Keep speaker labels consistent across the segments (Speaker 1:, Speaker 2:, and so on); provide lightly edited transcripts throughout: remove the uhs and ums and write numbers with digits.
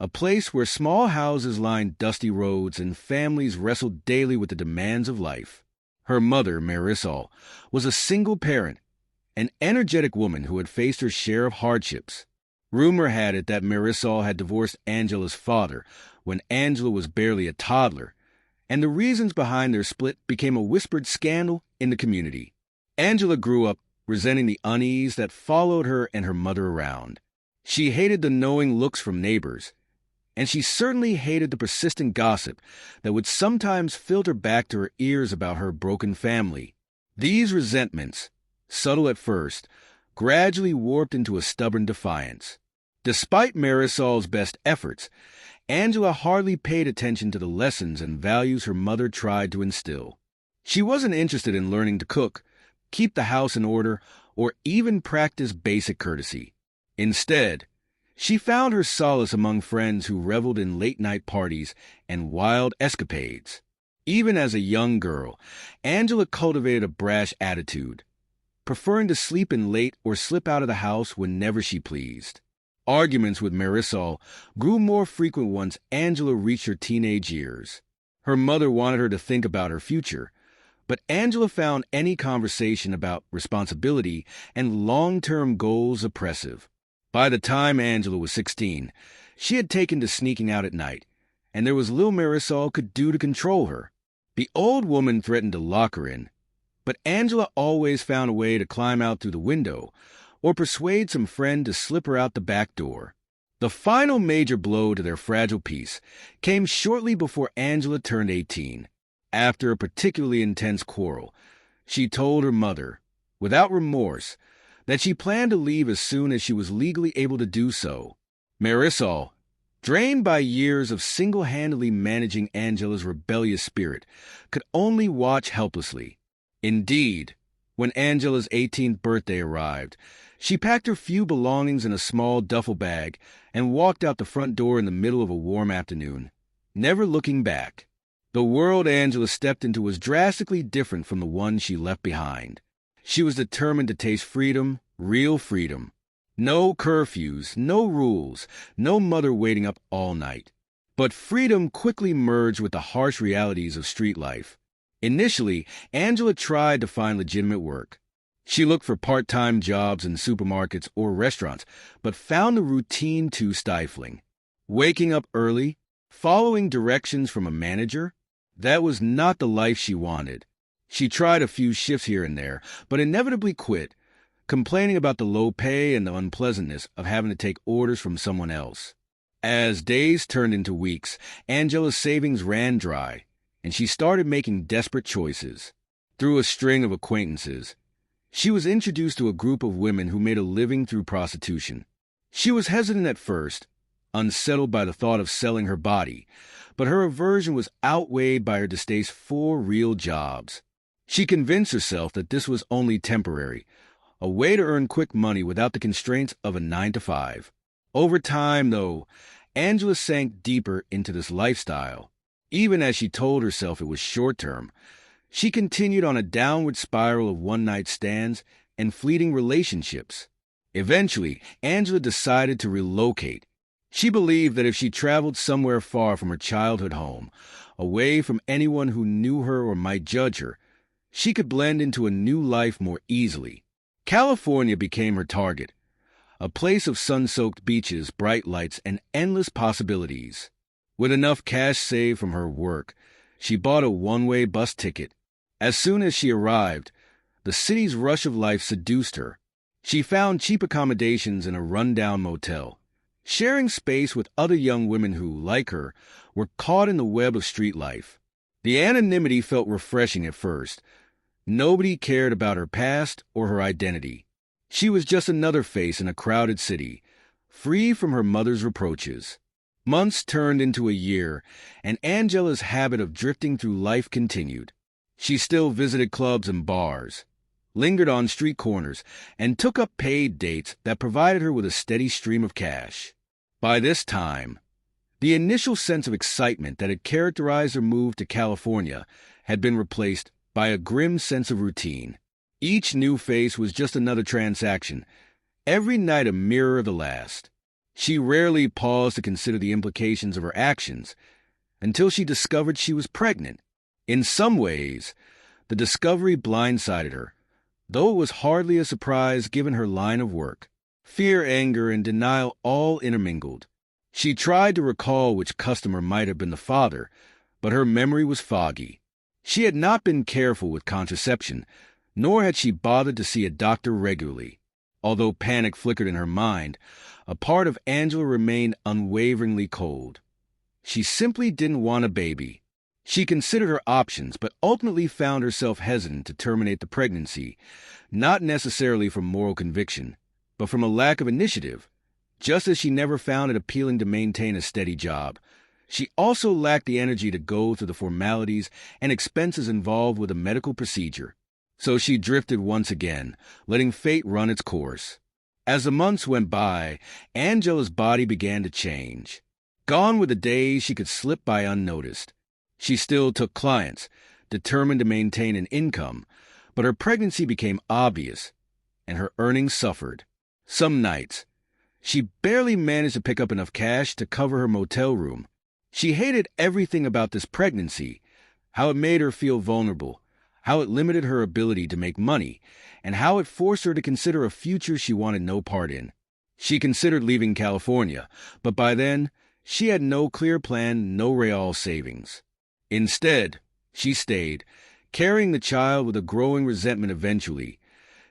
Speaker 1: a place where small houses lined dusty roads and families wrestled daily with the demands of life. Her mother, Marisol, was a single parent, an energetic woman who had faced her share of hardships. Rumor had it that Marisol had divorced Angela's father when Angela was barely a toddler, and the reasons behind their split became a whispered scandal in the community. Angela grew up resenting the unease that followed her and her mother around. She hated the knowing looks from neighbors, and she certainly hated the persistent gossip that would sometimes filter back to her ears about her broken family. These resentments, subtle at first, gradually warped into a stubborn defiance. Despite Marisol's best efforts, Angela hardly paid attention to the lessons and values her mother tried to instill. She wasn't interested in learning to cook, keep the house in order, or even practice basic courtesy. Instead, she found her solace among friends who reveled in late-night parties and wild escapades. Even as a young girl, Angela cultivated a brash attitude, preferring to sleep in late or slip out of the house whenever she pleased. Arguments with Marisol grew more frequent once Angela reached her teenage years. Her mother wanted her to think about her future, but Angela found any conversation about responsibility and long-term goals oppressive. By the time Angela was 16, she had taken to sneaking out at night, and there was little Marisol could do to control her. The old woman threatened to lock her in, but Angela always found a way to climb out through the window or persuade some friend to slip her out the back door. The final major blow to their fragile peace came shortly before Angela turned 18. After a particularly intense quarrel, she told her mother, without remorse, that she planned to leave as soon as she was legally able to do so. Marisol, drained by years of single-handedly managing Angela's rebellious spirit, could only watch helplessly. Indeed, when Angela's 18th birthday arrived, she packed her few belongings in a small duffel bag and walked out the front door in the middle of a warm afternoon, never looking back. The world Angela stepped into was drastically different from the one she left behind. She was determined to taste freedom, real freedom. No curfews, no rules, no mother waiting up all night. But freedom quickly merged with the harsh realities of street life. Initially, Angela tried to find legitimate work. She looked for part-time jobs in supermarkets or restaurants, but found the routine too stifling. Waking up early, following directions from a manager, that was not the life she wanted. She tried a few shifts here and there, but inevitably quit, complaining about the low pay and the unpleasantness of having to take orders from someone else. As days turned into weeks, Angela's savings ran dry, and she started making desperate choices. Through a string of acquaintances, she was introduced to a group of women who made a living through prostitution. She was hesitant at first, unsettled by the thought of selling her body, but her aversion was outweighed by her distaste for real jobs. She convinced herself that this was only temporary, a way to earn quick money without the constraints of a 9-to-5. Over time, though, Angela sank deeper into this lifestyle. Even as she told herself it was short-term, she continued on a downward spiral of one-night stands and fleeting relationships. Eventually, Angela decided to relocate. She believed that if she traveled somewhere far from her childhood home, away from anyone who knew her or might judge her, she could blend into a new life more easily. California became her target, a place of sun-soaked beaches, bright lights, and endless possibilities. With enough cash saved from her work, she bought a one-way bus ticket. As soon as she arrived, the city's rush of life seduced her. She found cheap accommodations in a rundown motel, sharing space with other young women who, like her, were caught in the web of street life. The anonymity felt refreshing at first. Nobody cared about her past or her identity. She was just another face in a crowded city, free from her mother's reproaches. Months turned into a year, and Angela's habit of drifting through life continued. She still visited clubs and bars, lingered on street corners, and took up paid dates that provided her with a steady stream of cash. By this time, the initial sense of excitement that had characterized her move to California had been replaced by a grim sense of routine. Each new face was just another transaction, every night a mirror of the last. She rarely paused to consider the implications of her actions until she discovered she was pregnant. In some ways, the discovery blindsided her, though it was hardly a surprise given her line of work. Fear, anger, and denial all intermingled. She tried to recall which customer might have been the father, but her memory was foggy. She had not been careful with contraception, nor had she bothered to see a doctor regularly. Although panic flickered in her mind, a part of Angela remained unwaveringly cold. She simply didn't want a baby. She considered her options, but ultimately found herself hesitant to terminate the pregnancy, not necessarily from moral conviction, but from a lack of initiative. Just as she never found it appealing to maintain a steady job, she also lacked the energy to go through the formalities and expenses involved with a medical procedure. So she drifted once again, letting fate run its course. As the months went by, Angela's body began to change. Gone were the days she could slip by unnoticed. She still took clients, determined to maintain an income, but her pregnancy became obvious, and her earnings suffered. Some nights, she barely managed to pick up enough cash to cover her motel room. She hated everything about this pregnancy, how it made her feel vulnerable, how it limited her ability to make money, and how it forced her to consider a future she wanted no part in. She considered leaving California, but by then, she had no clear plan, no real savings. Instead, she stayed, carrying the child with a growing resentment eventually.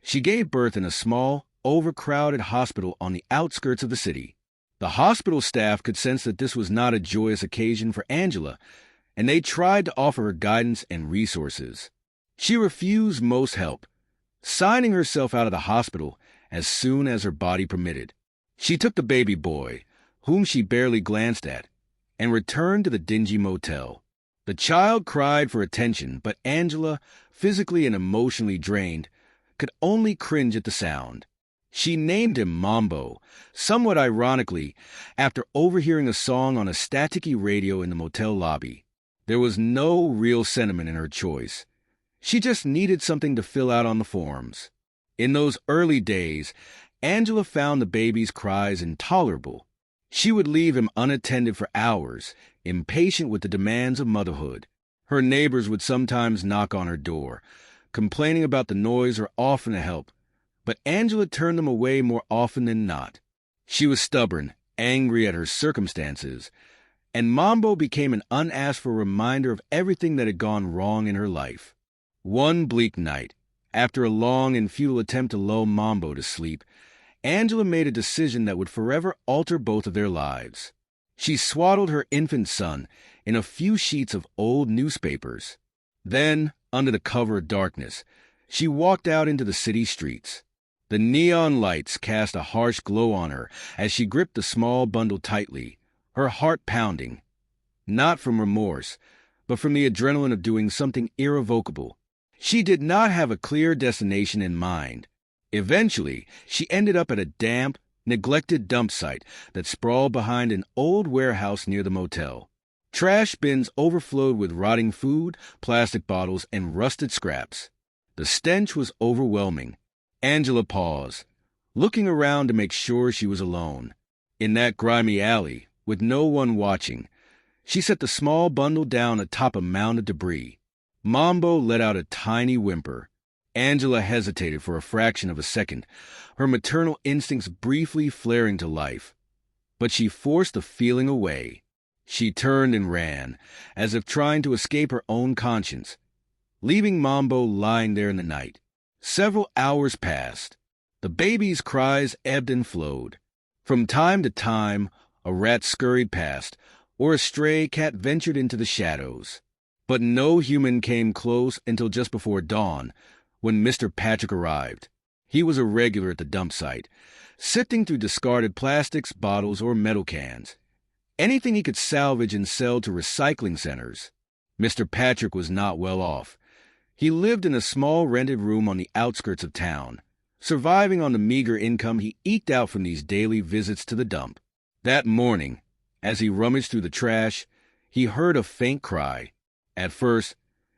Speaker 1: She gave birth in a small, overcrowded hospital on the outskirts of the city. The hospital staff could sense that this was not a joyous occasion for Angela, and they tried to offer her guidance and resources. She refused most help, signing herself out of the hospital as soon as her body permitted. She took the baby boy, whom she barely glanced at, and returned to the dingy motel. The child cried for attention, but Angela, physically and emotionally drained, could only cringe at the sound. She named him Mambo, somewhat ironically, after overhearing a song on a staticky radio in the motel lobby. There was no real sentiment in her choice. She just needed something to fill out on the forms. In those early days, Angela found the baby's cries intolerable. She would leave him unattended for hours, impatient with the demands of motherhood. Her neighbors would sometimes knock on her door, complaining about the noise or offering to help, but Angela turned them away more often than not. She was stubborn, angry at her circumstances, and Mambo became an unasked-for reminder of everything that had gone wrong in her life. One bleak night, after a long and futile attempt to lull Mambo to sleep, Angela made a decision that would forever alter both of their lives. She swaddled her infant son in a few sheets of old newspapers. Then, under the cover of darkness, she walked out into the city streets. The neon lights cast a harsh glow on her as she gripped the small bundle tightly, her heart pounding, not from remorse, but from the adrenaline of doing something irrevocable. She did not have a clear destination in mind. Eventually, she ended up at a damp, neglected dump site that sprawled behind an old warehouse near the motel. Trash bins overflowed with rotting food, plastic bottles, and rusted scraps. The stench was overwhelming. Angela paused, looking around to make sure she was alone. In that grimy alley, with no one watching, she set the small bundle down atop a mound of debris. Mambo let out a tiny whimper. Angela hesitated for a fraction of a second, her maternal instincts briefly flaring to life. But she forced the feeling away. She turned and ran, as if trying to escape her own conscience, leaving Mambo lying there in the night. Several hours passed. The baby's cries ebbed and flowed. From time to time, a rat scurried past, or a stray cat ventured into the shadows. But no human came close until just before dawn, when Mr. Patrick arrived. He was a regular at the dump site, sifting through discarded plastics, bottles, or metal cans. Anything he could salvage and sell to recycling centers. Mr. Patrick was not well off. He lived in a small rented room on the outskirts of town, surviving on the meager income he eked out from these daily visits to the dump. That morning, as he rummaged through the trash, he heard a faint cry. At first,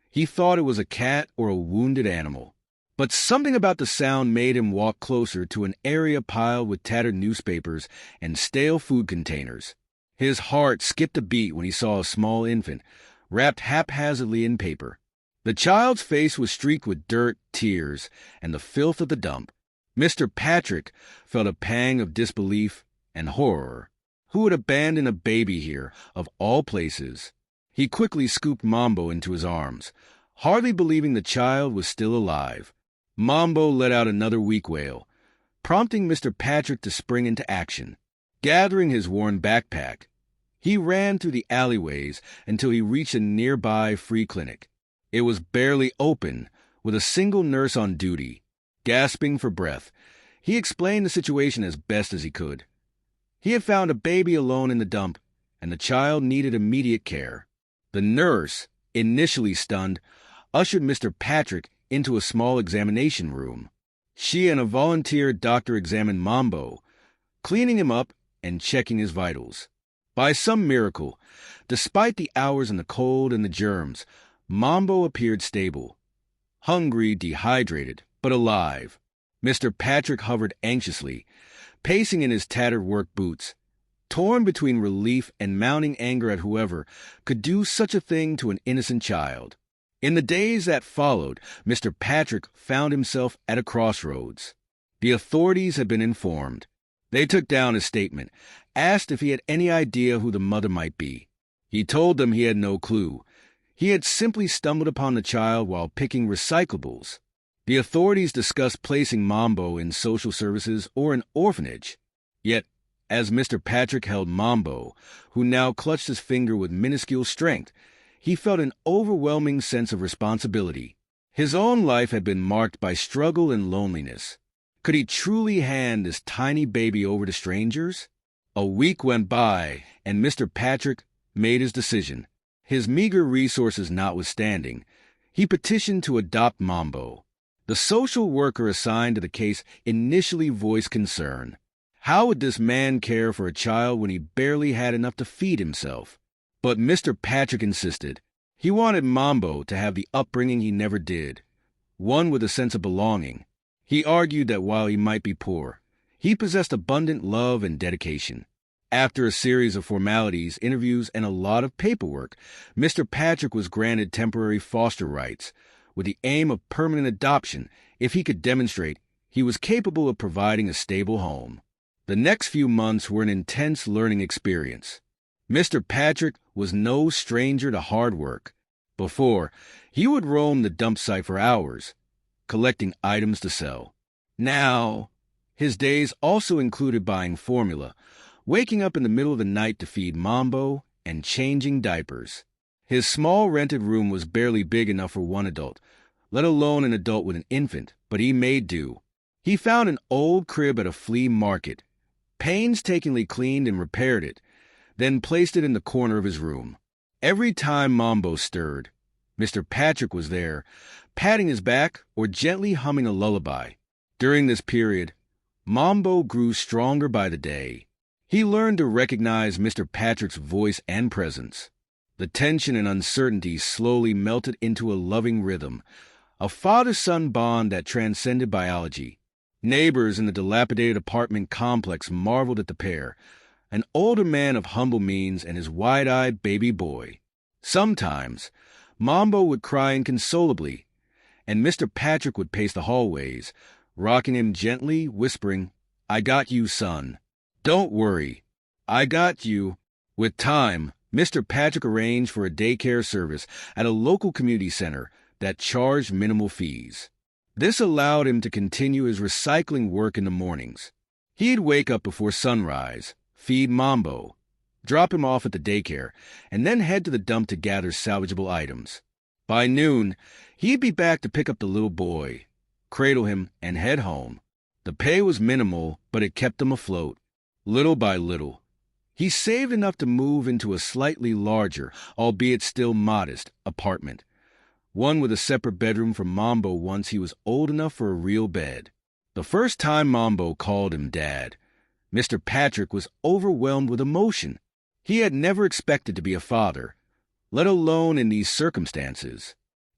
Speaker 1: he thought it was a cat or a wounded animal. But something about the sound made him walk closer to an area piled with tattered newspapers and stale food containers. His heart skipped a beat when he saw a small infant, wrapped haphazardly in paper. The child's face was streaked with dirt, tears, and the filth of the dump. Mr. Patrick felt a pang of disbelief and horror. Who would abandon a baby here, of all places? He quickly scooped Mambo into his arms, hardly believing the child was still alive. Mambo let out another weak wail, prompting Mr. Patrick to spring into action. Gathering his worn backpack, he ran through the alleyways until he reached a nearby free clinic. It was barely open, with a single nurse on duty. Gasping for breath, he explained the situation as best as he could. He had found a baby alone in the dump, and the child needed immediate care. The nurse, initially stunned, ushered Mr. Patrick into a small examination room. She and a volunteer doctor examined Mambo, cleaning him up and checking his vitals. By some miracle, despite the hours in the cold and the germs, Mambo appeared stable. Hungry, dehydrated, but alive. Mr. Patrick hovered anxiously, pacing in his tattered work boots, torn between relief and mounting anger at whoever could do such a thing to an innocent child. In the days that followed, Mr. Patrick found himself at a crossroads. The authorities had been informed. They took down his statement, asked if he had any idea who the mother might be. He told them he had no clue. He had simply stumbled upon the child while picking recyclables. The authorities discussed placing Mambo in social services or an orphanage. Yet, as Mr. Patrick held Mambo, who now clutched his finger with minuscule strength, he felt an overwhelming sense of responsibility. His own life had been marked by struggle and loneliness. Could he truly hand this tiny baby over to strangers? A week went by, and Mr. Patrick made his decision. His meager resources notwithstanding, he petitioned to adopt Mambo. The social worker assigned to the case initially voiced concern. How would this man care for a child when he barely had enough to feed himself? But Mr. Patrick insisted. He wanted Mambo to have the upbringing he never did, one with a sense of belonging. He argued that while he might be poor, he possessed abundant love and dedication. After a series of formalities, interviews, and a lot of paperwork, Mr. Patrick was granted temporary foster rights, with the aim of permanent adoption if he could demonstrate he was capable of providing a stable home. The next few months were an intense learning experience. Mr. Patrick was no stranger to hard work. Before, he would roam the dump site for hours, collecting items to sell. Now, his days also included buying formula, waking up in the middle of the night to feed Mambo, and changing diapers. His small rented room was barely big enough for one adult, let alone an adult with an infant, but he made do. He found an old crib at a flea market, painstakingly cleaned and repaired it, then placed it in the corner of his room. Every time Mambo stirred, Mr. Patrick was there, patting his back or gently humming a lullaby. During this period, Mambo grew stronger by the day. He learned to recognize Mr. Patrick's voice and presence. The tension and uncertainty slowly melted into a loving rhythm, a father-son bond that transcended biology. Neighbors in the dilapidated apartment complex marveled at the pair, an older man of humble means and his wide-eyed baby boy. Sometimes, Mambo would cry inconsolably, and Mr. Patrick would pace the hallways, rocking him gently, whispering, "I got you, son. Don't worry. I got you." With time, Mr. Patrick arranged for a daycare service at a local community center that charged minimal fees. This allowed him to continue his recycling work in the mornings. He'd wake up before sunrise, feed Mambo, drop him off at the daycare, and then head to the dump to gather salvageable items. By noon, he'd be back to pick up the little boy, cradle him, and head home. The pay was minimal, but it kept him afloat. Little by little, he saved enough to move into a slightly larger, albeit still modest, apartment, one with a separate bedroom for Mambo once he was old enough for a real bed. The first time Mambo called him Dad, Mr. Patrick was overwhelmed with emotion. He had never expected to be a father, let alone in these circumstances.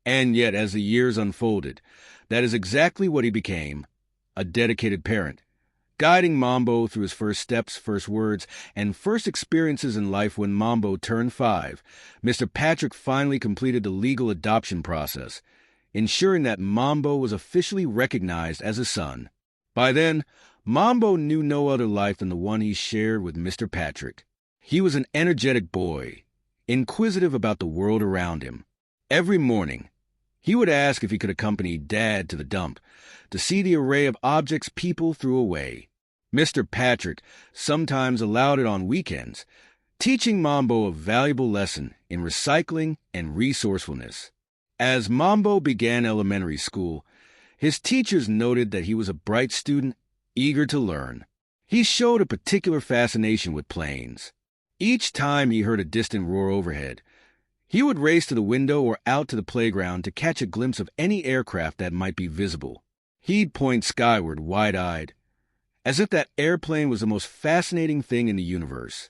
Speaker 1: And yet, as the years unfolded, that is exactly what he became, a dedicated parent, guiding Mambo through his first steps, first words, and first experiences in life. When Mambo turned 5, Mr. Patrick finally completed the legal adoption process, ensuring that Mambo was officially recognized as a son. By then, Mambo knew no other life than the one he shared with Mr. Patrick. He was an energetic boy, inquisitive about the world around him. Every morning, he would ask if he could accompany Dad to the dump to see the array of objects people threw away. Mr. Patrick sometimes allowed it on weekends, teaching Mambo a valuable lesson in recycling and resourcefulness. As Mambo began elementary school, his teachers noted that he was a bright student, eager to learn. He showed a particular fascination with planes. Each time he heard a distant roar overhead, he would race to the window or out to the playground to catch a glimpse of any aircraft that might be visible. He'd point skyward, wide-eyed, as if that airplane was the most fascinating thing in the universe.